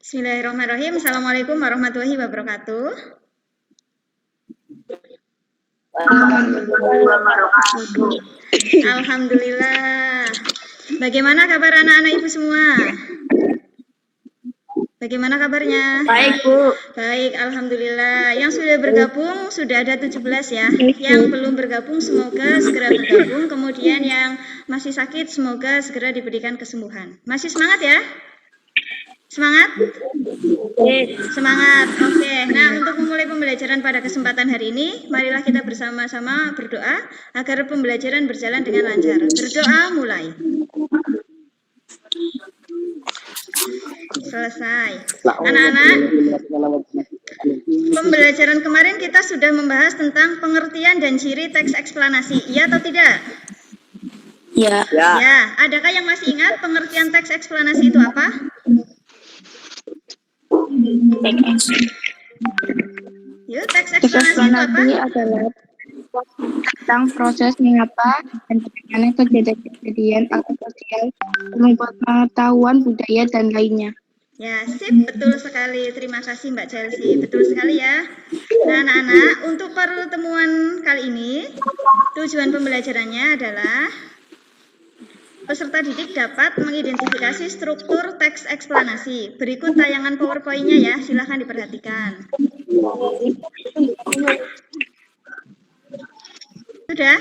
Bismillahirrahmanirrahim. Assalamualaikum warahmatullahi wabarakatuh. Alhamdulillah. Bagaimana kabar anak-anak ibu semua? Bagaimana kabarnya? Baik, Bu. Baik, alhamdulillah. Yang sudah bergabung sudah ada 17 ya. Yang belum bergabung semoga segera bergabung. Kemudian yang masih sakit semoga segera diberikan kesembuhan. Masih semangat ya? Semangat? Semangat. Oke. Nah, untuk memulai pembelajaran pada kesempatan hari ini, marilah kita bersama-sama berdoa agar pembelajaran berjalan dengan lancar. Berdoa mulai. Selesai. Anak-anak, pembelajaran kemarin kita sudah membahas tentang pengertian dan ciri teks eksplanasi. Iya atau tidak? Ya. Ya. Adakah yang masih ingat pengertian teks eksplanasi itu apa? Yuk, teks eksplanasi itu apa? Adalah tentang proses mengapa dan bagaimana kejadian atau sosial membuat pengetahuan budaya dan lainnya. Ya, sip, betul sekali. Terima kasih Mbak Chelsea. Betul sekali ya. Nah, anak-anak, untuk pertemuan kali ini, tujuan pembelajarannya adalah peserta didik dapat mengidentifikasi struktur teks eksplanasi. Berikut tayangan PowerPoint-nya ya, silahkan diperhatikan. Sudah?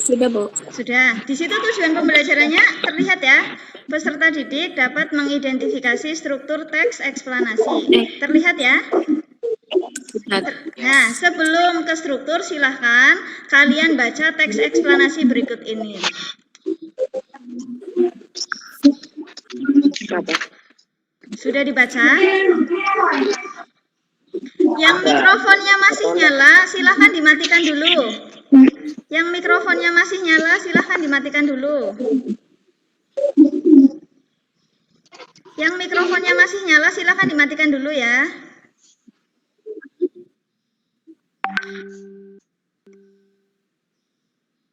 Sudah, Bu. Sudah. Di situ tujuan pembelajarannya terlihat ya. Peserta didik dapat mengidentifikasi struktur teks eksplanasi. Terlihat ya? Nah, sebelum ke struktur silahkan kalian baca teks eksplanasi berikut ini. Sudah dibaca? Yang mikrofonnya masih nyala, silahkan dimatikan dulu. Yang mikrofonnya masih nyala, silahkan dimatikan dulu. Yang mikrofonnya masih nyala, silahkan dimatikan dulu ya.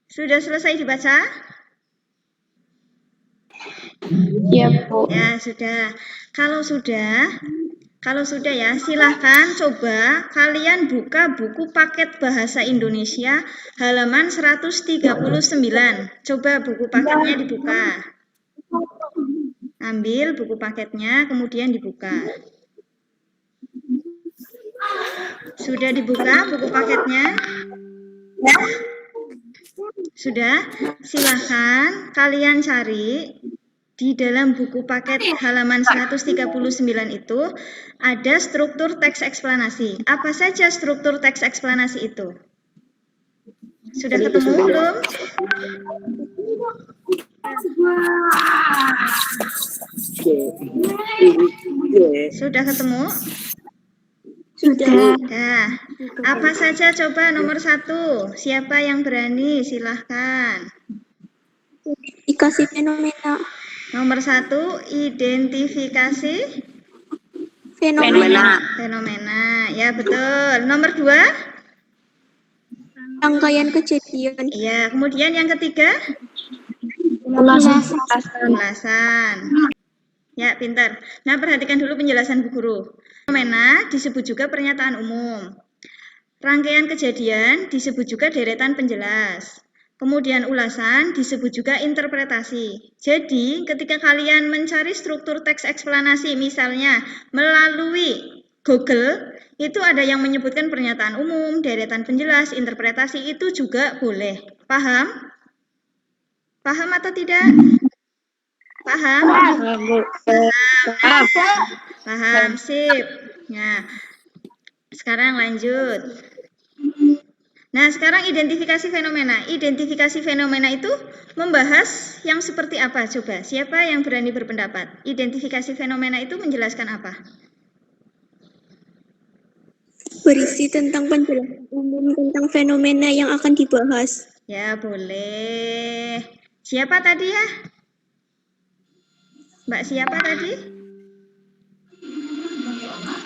Sudah selesai dibaca? Ya, Bu. Ya, sudah. Kalau sudah ya, silahkan coba kalian buka buku paket bahasa Indonesia halaman 139. Coba buku paketnya dibuka. Ambil buku paketnya, kemudian dibuka. Sudah dibuka buku paketnya? Sudah? Silahkan kalian cari di dalam buku paket halaman 139 itu ada struktur teks eksplanasi. Apa saja struktur teks eksplanasi itu? Sudah ketemu belum? Sudah ketemu? Sudah. Nah, apa saja coba nomor 1? Siapa yang berani? Silahkan. Dikasih fenomena. Nomor 1, identifikasi Fenomena. fenomena. Ya, betul. Nomor 2? Rangkaian kejadian. Iya, kemudian yang ketiga? Ulasan. Ya, pintar. Nah, perhatikan dulu penjelasan Bu Guru. Fenomena disebut juga pernyataan umum. Rangkaian kejadian disebut juga deretan penjelas. Kemudian ulasan disebut juga interpretasi. Jadi, ketika kalian mencari struktur teks eksplanasi, misalnya melalui Google, itu ada yang menyebutkan pernyataan umum, deretan penjelas, interpretasi, itu juga boleh. Paham? Paham atau tidak? Paham? Paham, sip. Nah, sekarang lanjut. Nah, sekarang identifikasi fenomena. Identifikasi fenomena itu membahas yang seperti apa? Coba, siapa yang berani berpendapat? Identifikasi fenomena itu menjelaskan apa? Berisi tentang penjelasan umum tentang fenomena yang akan dibahas. Ya, boleh. Siapa tadi ya? Mbak siapa tadi?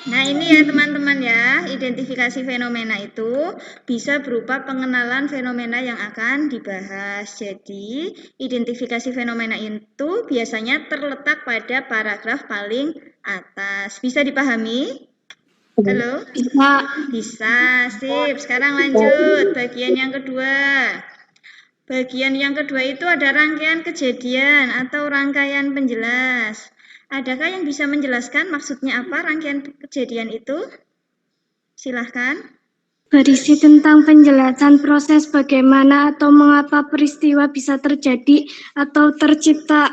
Nah, ini ya teman-teman ya, identifikasi fenomena itu bisa berupa pengenalan fenomena yang akan dibahas. Jadi, identifikasi fenomena itu biasanya terletak pada paragraf paling atas. Bisa dipahami? Halo? Bisa. Bisa, sip. Sekarang lanjut. Bagian yang kedua. Bagian yang kedua itu ada rangkaian kejadian atau rangkaian penjelas. Adakah yang bisa menjelaskan maksudnya apa rangkaian kejadian itu? Silahkan. Berisi tentang penjelasan proses bagaimana atau mengapa peristiwa bisa terjadi atau tercipta.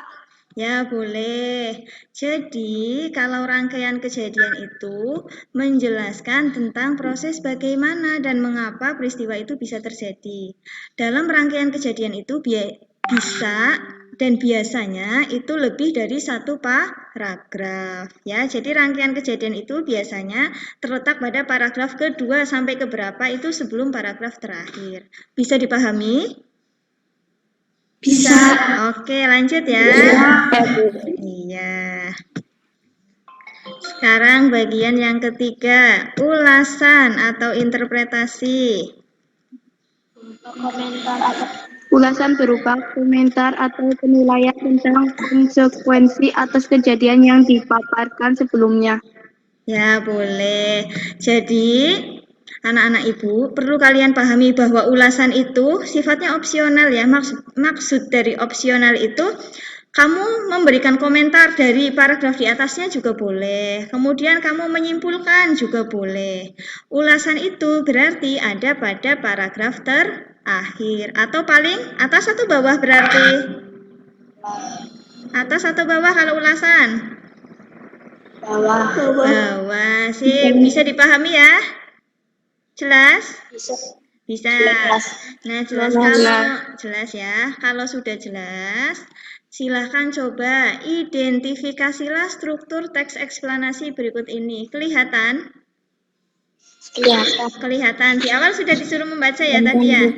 Ya, boleh. Jadi, kalau rangkaian kejadian itu menjelaskan tentang proses bagaimana dan mengapa peristiwa itu bisa terjadi. Dalam rangkaian kejadian itu bisa dan biasanya itu lebih dari satu paragraf. Ya, jadi rangkaian kejadian itu biasanya terletak pada paragraf kedua sampai ke berapa itu sebelum paragraf terakhir. Bisa dipahami? Bisa. Oke, lanjut ya. Iya. Sekarang bagian yang ketiga, ulasan atau interpretasi. Ulasan berupa komentar atau penilaian tentang konsekuensi atas kejadian yang dipaparkan sebelumnya. Ya, boleh. Jadi, anak-anak ibu, perlu kalian pahami bahwa ulasan itu sifatnya opsional ya. Maksud dari opsional itu, kamu memberikan komentar dari paragraf di atasnya juga boleh. Kemudian kamu menyimpulkan juga boleh. Ulasan itu berarti ada pada paragraf terakhir. Atau paling atas atau bawah berarti? Atas atau bawah kalau ulasan? Bawah, sip. Bisa dipahami ya? Jelas? Bisa. Nah, jelas ya. Kalau sudah jelas, silahkan coba identifikasilah struktur teks eksplanasi berikut ini. Kelihatan? Kelihatan. Di awal sudah disuruh membaca ya tadi ya.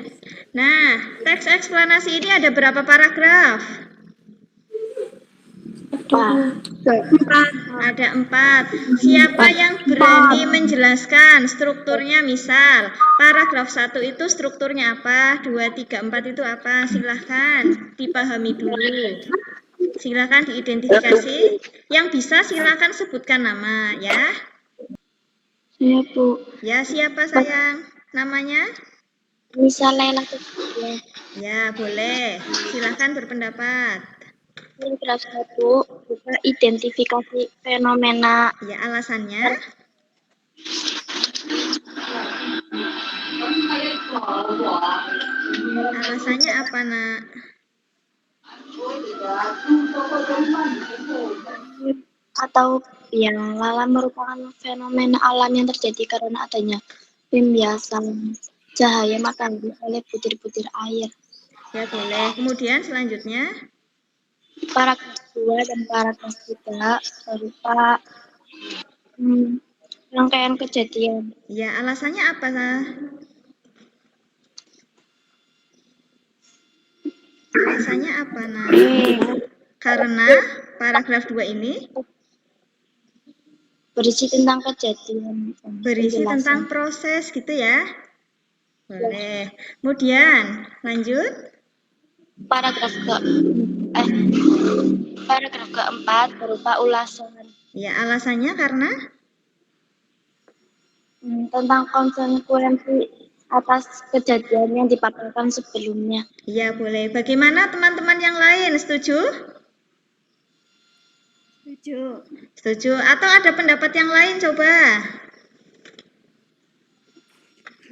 Nah, teks eksplanasi ini ada berapa paragraf? Ada 4. Siapa yang berani menjelaskan strukturnya? Misal, paragraf 1 itu strukturnya apa? 2, 3, 4 itu apa? Silahkan dipahami dulu. Silahkan diidentifikasi. Yang bisa silahkan sebutkan nama ya. Saya, Bu. Ya, siapa sayang? Namanya? Bisa Laila. Ya, boleh. Silahkan berpendapat. Paragraf 1 berupa identifikasi fenomena. Ya, alasannya? Alasannya apa, Nak? Atau yang lala merupakan fenomena alam yang terjadi karena adanya pembiasan cahaya matahari oleh butir-butir air. Ya, boleh. Kemudian selanjutnya? Paragraf 2 dan paragraf 3 berupa rangkaian kejadian. Ya, alasannya apa, Nak? Alasannya apa, Nak? Karena paragraf 2 ini berisi tentang kejadian. berisi tentang proses gitu ya. Boleh. Kemudian lanjut. Paragraf keempat berupa ulasan. Ya, alasannya karena tentang konsekuensi atas kejadian yang dipaparkan sebelumnya. ya boleh. Bagaimana teman-teman yang lain? Setuju? Setuju. Setuju. Atau ada pendapat yang lain coba?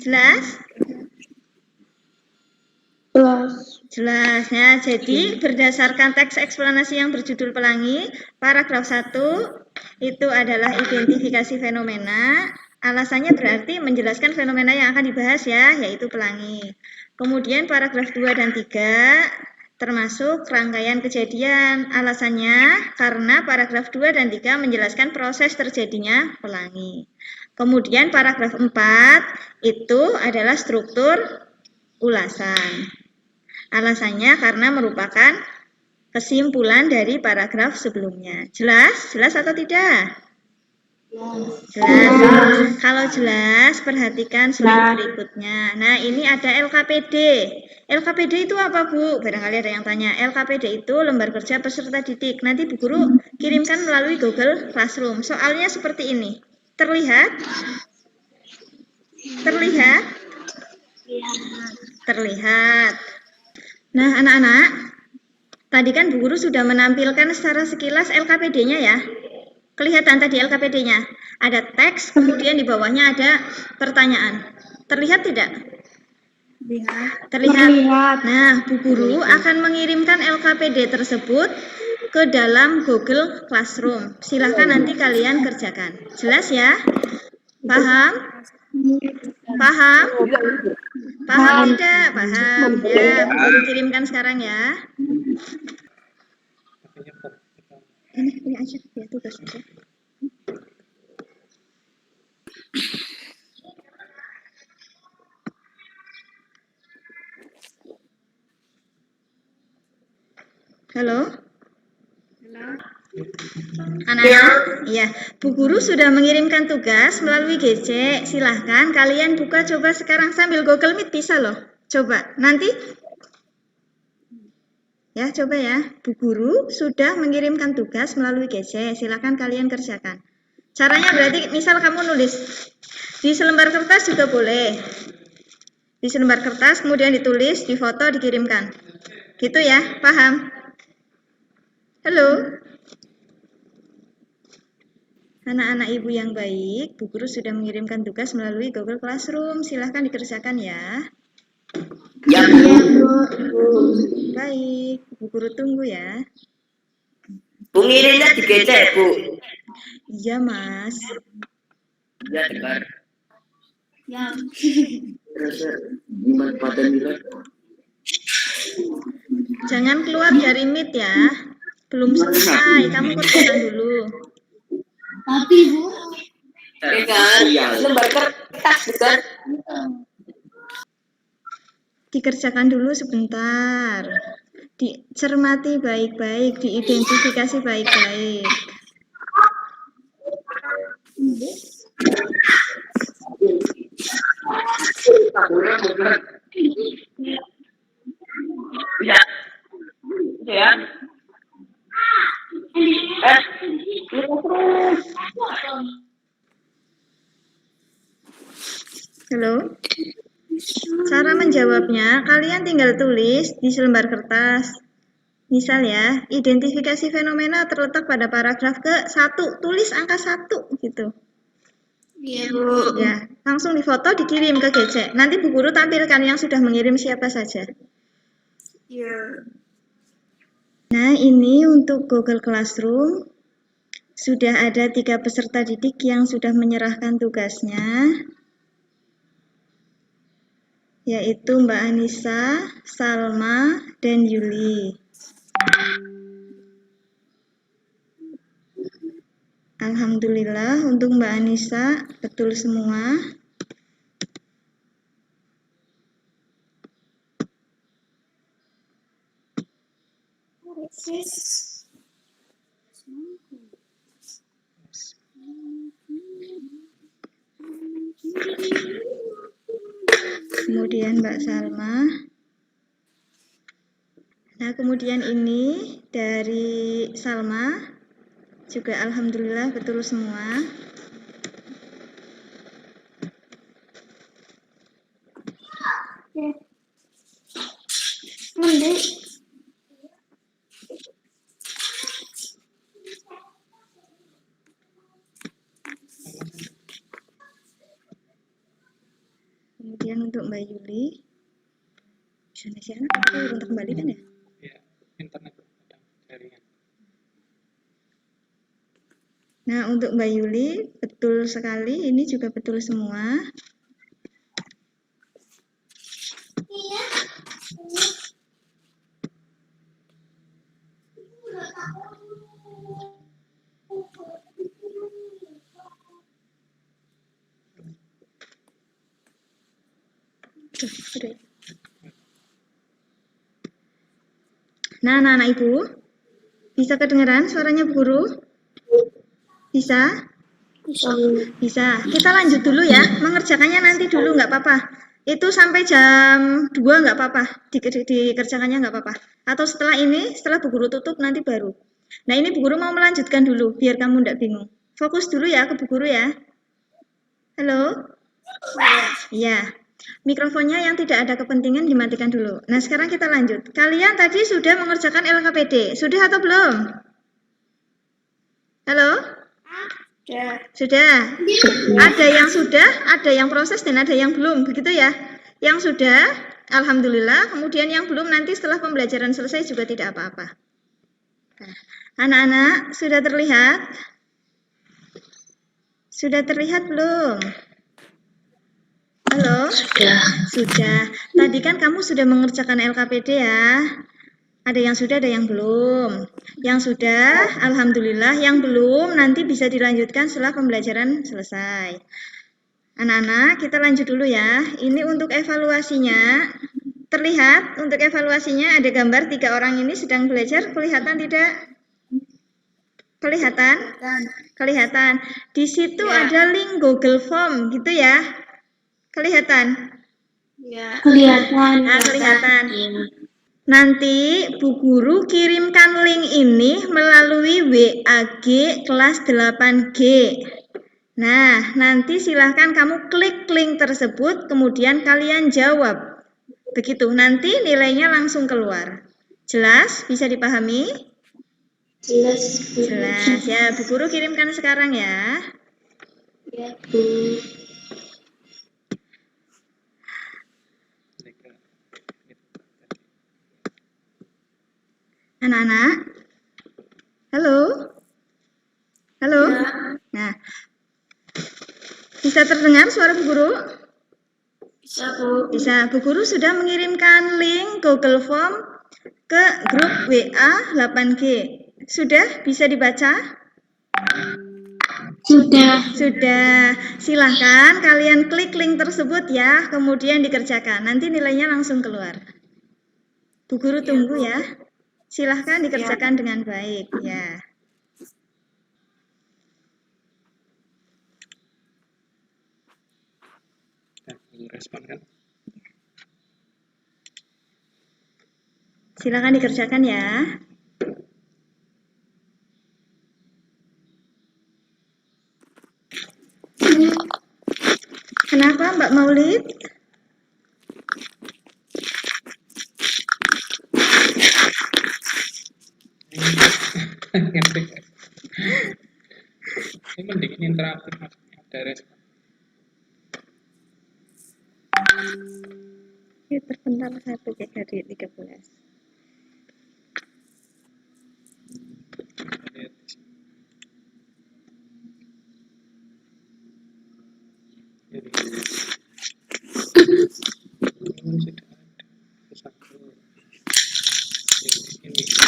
Jelas? Jelas ya. Jadi berdasarkan teks eksplanasi yang berjudul Pelangi, paragraf 1 itu adalah identifikasi fenomena. Alasannya berarti menjelaskan fenomena yang akan dibahas ya, yaitu pelangi. Kemudian paragraf 2 dan 3 termasuk rangkaian kejadian. Alasannya karena paragraf 2 dan 3 menjelaskan proses terjadinya pelangi. Kemudian paragraf 4 itu adalah struktur ulasan. Alasannya karena merupakan kesimpulan dari paragraf sebelumnya. Jelas? Jelas atau tidak? Jelas. Kalau jelas, perhatikan slide berikutnya. Nah, ini ada LKPD. LKPD itu apa, Bu? Barangkali ada yang tanya. LKPD itu lembar kerja peserta didik. Nanti Bu Guru kirimkan melalui Google Classroom. Soalnya seperti ini. Terlihat? Terlihat? Terlihat. Nah, anak-anak, tadi kan Bu Guru sudah menampilkan secara sekilas LKPD-nya ya. Kelihatan tadi LKPD-nya. Ada teks, kemudian di bawahnya ada pertanyaan. Terlihat tidak? Terlihat. Nah, Bu Guru akan mengirimkan LKPD tersebut ke dalam Google Classroom. Silahkan nanti kalian kerjakan. Jelas ya? Paham? Paham? Paham tidak? Paham. Ya, Bu Guru kirimkan sekarang ya. Ini aja, ya tugas aja. Halo? Anak-anak, iya. Bu Guru sudah mengirimkan tugas melalui GC. Silahkan kalian buka coba sekarang sambil Google Meet bisa loh. Coba, nanti. Ya, coba ya. Bu Guru sudah mengirimkan tugas melalui GC. Silahkan kalian kerjakan. Caranya berarti misal kamu nulis di selembar kertas juga boleh. Di selembar kertas kemudian ditulis, difoto, dikirimkan. Gitu ya, paham? Halo? Anak-anak ibu yang baik, Bu Guru sudah mengirimkan tugas melalui Google Classroom. Silahkan dikerjakan ya. Ya, Bu. Baik, Bu Guru tunggu ya. Bu ngirimnya digecek, Bu. Iya, Mas. Ya, dengar. Ya. Gimana paten Jangan keluar dari Meet ya. Belum selesai, kamu kerjakan dulu. Tapi, Bu. Kan, lembar kertas, bukan? Dikerjakan dulu sebentar. Dicermati baik-baik, diidentifikasi baik-baik. Ya. Ya. Halo? Cara menjawabnya, kalian tinggal tulis di selembar kertas. Misal ya, identifikasi fenomena terletak pada paragraf ke-1. Tulis angka 1 gitu. Iya, Bu. Ya, langsung difoto, dikirim ke GC. Nanti Bu Guru tampilkan yang sudah mengirim siapa saja. Iya. Nah, ini untuk Google Classroom. Sudah ada 3 peserta didik yang sudah menyerahkan tugasnya, yaitu Mbak Anissa, Salma, dan Yuli. Alhamdulillah untuk Mbak Anissa betul semua. Kemudian Mbak Salma. Nah, kemudian ini dari Salma juga alhamdulillah betul semua. Kemudian untuk Mbak Yuli, Indonesia atau untuk kembali kan ya? Ya, internet jaringan. Nah, untuk Mbak Yuli betul sekali, ini juga betul semua. Nah, anak-anak Ibu, bisa kedengeran suaranya Bu Guru? Bisa? Bisa. Kita lanjut dulu ya. Mengerjakannya nanti dulu nggak apa-apa. Itu sampai jam 2 nggak apa-apa. Dikerjakannya nggak apa-apa. Atau setelah ini, setelah Bu Guru tutup nanti baru. Nah ini Bu Guru mau melanjutkan dulu biar kamu nggak bingung. Fokus dulu ya ke Bu Guru ya. Halo? Iya. Mikrofonnya yang tidak ada kepentingan dimatikan dulu. Nah sekarang kita lanjut. Kalian tadi sudah mengerjakan LKPD. Sudah atau belum? Halo? Sudah. Ada yang sudah, ada yang proses, dan ada yang belum. Begitu ya. Yang sudah, alhamdulillah. Kemudian yang belum nanti setelah pembelajaran selesai juga tidak apa-apa. Nah, anak-anak, sudah terlihat? Sudah terlihat belum? Halo? Sudah. Tadi kan kamu sudah mengerjakan LKPD ya. Ada yang sudah, ada yang belum. Yang sudah, alhamdulillah. Yang belum, nanti bisa dilanjutkan setelah pembelajaran selesai. Anak-anak, kita lanjut dulu ya. Ini untuk evaluasinya. Terlihat untuk evaluasinya ada gambar 3 orang ini sedang belajar. Kelihatan tidak? Kelihatan? Kelihatan. Di situ ada link Google Form, gitu ya. Kelihatan? Kelihatan. Nah, kelihatan. Nanti Bu Guru kirimkan link ini melalui WAG kelas 8G. Nah, nanti silahkan kamu klik link tersebut, kemudian kalian jawab. Begitu, nanti nilainya langsung keluar. Jelas? Bisa dipahami? Jelas. Jelas. Ya, Bu Guru kirimkan sekarang ya. Ya, Bu. Anak-anak? Halo? Halo? Nah, bisa terdengar suara Bu Guru? Bisa, Bu. Bisa. Bu Guru sudah mengirimkan link Google Form ke grup WA 8G. Sudah bisa dibaca? Sudah. Sudah. Silahkan kalian klik link tersebut ya, kemudian dikerjakan. Nanti nilainya langsung keluar. Bu Guru tunggu ya. Silahkan dikerjakan dengan baik ya. Respon kan? Silahkan dikerjakan ya. Kenapa Mbak Maulid? Ini mending ini interaktif maksudnya ada respon. Ini terbentar 1 GHz 13. Jadi ini sudah ada satu. Ini tiga.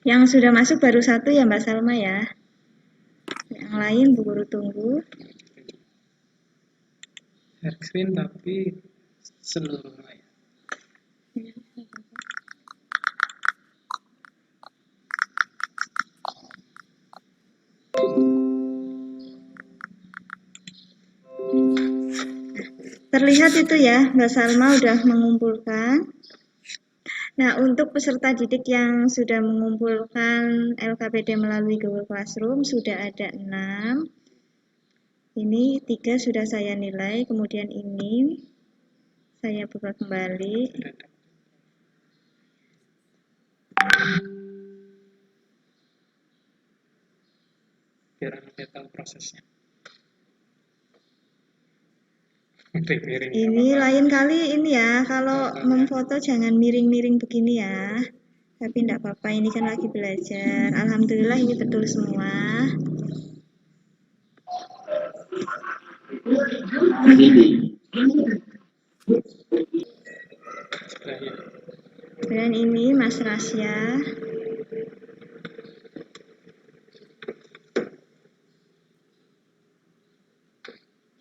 Yang sudah masuk baru 1 ya Mbak Salma ya. Yang lain Bu Guru tunggu. Share screen tapi seluruh layar. Terlihat itu ya, Mbak Salma udah mengumpulkan. Nah, untuk peserta didik yang sudah mengumpulkan LKPD melalui Google Classroom sudah ada 6. Ini 3 sudah saya nilai, kemudian ini saya buka kembali. Biar anak tahu prosesnya. Ini lain kali ini ya, kalau memfoto jangan miring-miring begini ya. Tapi enggak apa-apa, ini kan lagi belajar. Alhamdulillah ini betul semua. Dan ini Mas Rasya.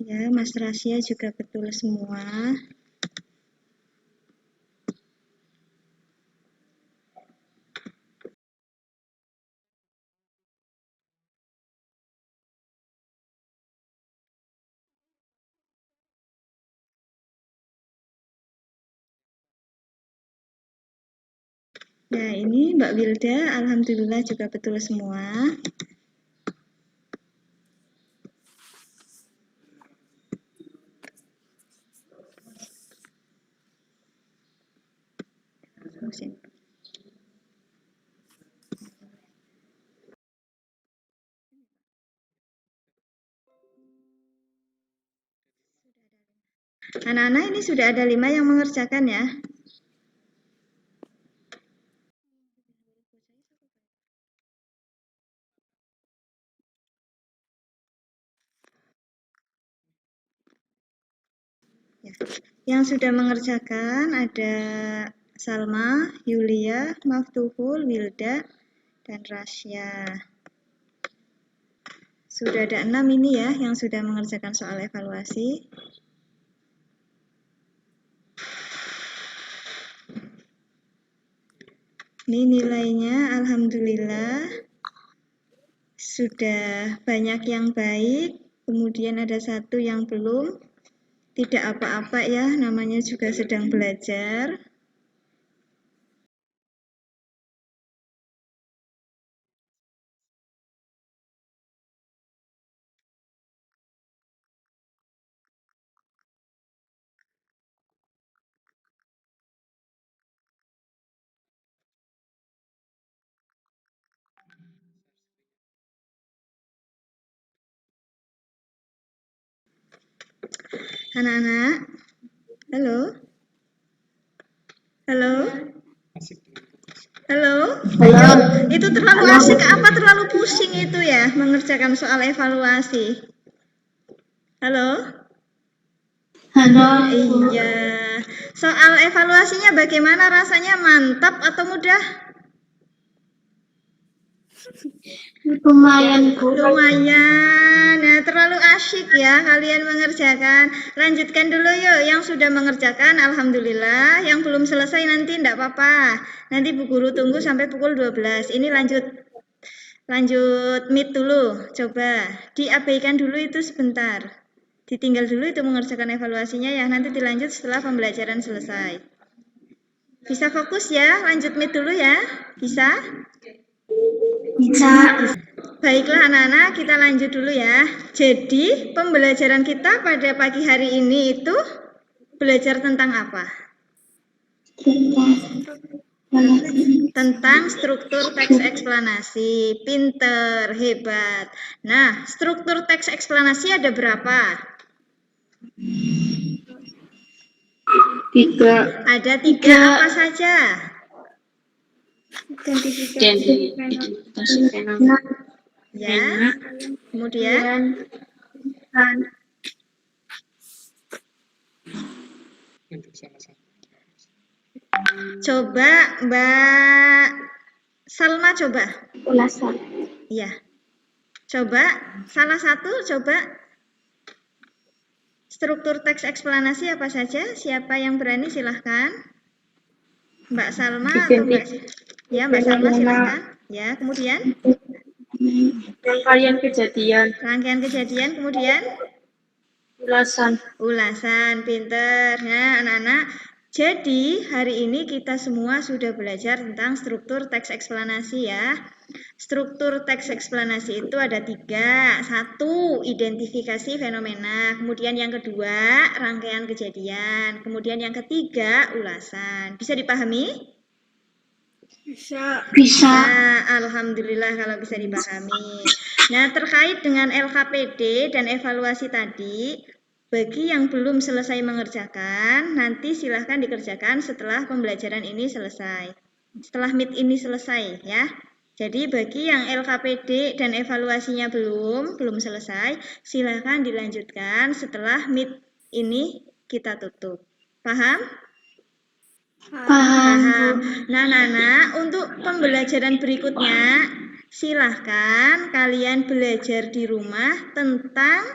Ya, Mas Rasya juga betul semua. Nah, ini Mbak Wilda, alhamdulillah juga betul semua. Anak-anak, ini sudah ada 5 yang mengerjakan ya. Ya. Yang sudah mengerjakan ada Salma, Yulia, Maftuhul, Wilda, dan Rasya. Sudah ada 6 ini ya yang sudah mengerjakan soal evaluasi. Ini nilainya alhamdulillah sudah banyak yang baik, kemudian ada 1 yang belum. Tidak apa-apa ya, namanya juga sedang belajar. Anak-anak, halo? Halo? Asik. Halo? Halo? Itu terlalu asik apa terlalu pusing itu ya mengerjakan soal evaluasi? Halo? Halo. Iya. Soal evaluasinya bagaimana rasanya? Mantap atau mudah? Lumayan, Bu. Lumayan. Nah, terlalu asyik ya kalian mengerjakan. Lanjutkan dulu yuk yang sudah mengerjakan, alhamdulillah. Yang belum selesai nanti enggak apa-apa. Nanti Bu Guru tunggu sampai pukul 12. Ini lanjut meet dulu. Coba diabaikan dulu itu sebentar. Ditinggal dulu itu mengerjakan evaluasinya ya. Nanti dilanjut setelah pembelajaran selesai. Bisa fokus ya? Lanjut meet dulu ya. Bisa? Bisa. Baiklah anak-anak, kita lanjut dulu ya. Jadi, pembelajaran kita pada pagi hari ini itu belajar tentang apa? Tentang struktur teks eksplanasi. Pinter, hebat. Nah, struktur teks eksplanasi ada berapa? 3. Ada 3, apa saja? Identifikasi fenomena. Ya. Kemudian Untuk salah satu. coba Mbak Salma coba. Ulasan. Iya. Coba salah satu coba. Struktur teks eksplanasi apa saja? Siapa yang berani silahkan. Mbak Salma atau Mbak? Ya, Mbak Salma silahkan. Ya, kemudian Rangkaian kejadian. rangkaian kejadian, kemudian Ulasan. ulasan, pinter. Nah, anak-anak. Jadi, hari ini kita semua sudah belajar tentang struktur teks eksplanasi ya. Struktur teks eksplanasi itu ada 3. 1, identifikasi fenomena. Kemudian yang kedua, rangkaian kejadian. Kemudian yang ketiga, ulasan. Bisa dipahami? Bisa. Nah, alhamdulillah kalau bisa dipahami. Nah, terkait dengan LKPD dan evaluasi tadi, bagi yang belum selesai mengerjakan, nanti silahkan dikerjakan setelah pembelajaran ini selesai. Setelah meet ini selesai ya. Jadi bagi yang LKPD dan evaluasinya belum selesai, silahkan dilanjutkan setelah meet ini kita tutup. Paham? Paham. Nah, Nana, untuk pembelajaran berikutnya, silahkan kalian belajar di rumah tentang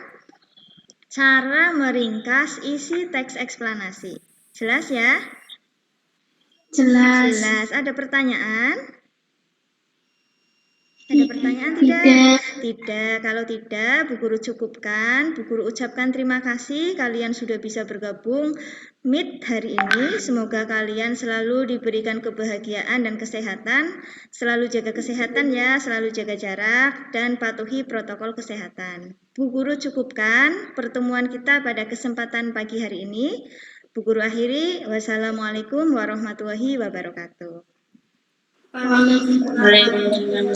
cara meringkas isi teks eksplanasi. Jelas ya? Jelas. Jelas. Ada pertanyaan? Ada pertanyaan tidak? Tidak. Tidak. Kalau tidak, Bu Guru cukupkan. Bu Guru ucapkan terima kasih kalian sudah bisa bergabung Meet hari ini. Semoga kalian selalu diberikan kebahagiaan dan kesehatan. Selalu jaga kesehatan ya, selalu jaga jarak dan patuhi protokol kesehatan. Bu Guru cukupkan pertemuan kita pada kesempatan pagi hari ini. Bu Guru akhiri. Wassalamualaikum warahmatullahi wabarakatuh. Waalaikumsalam.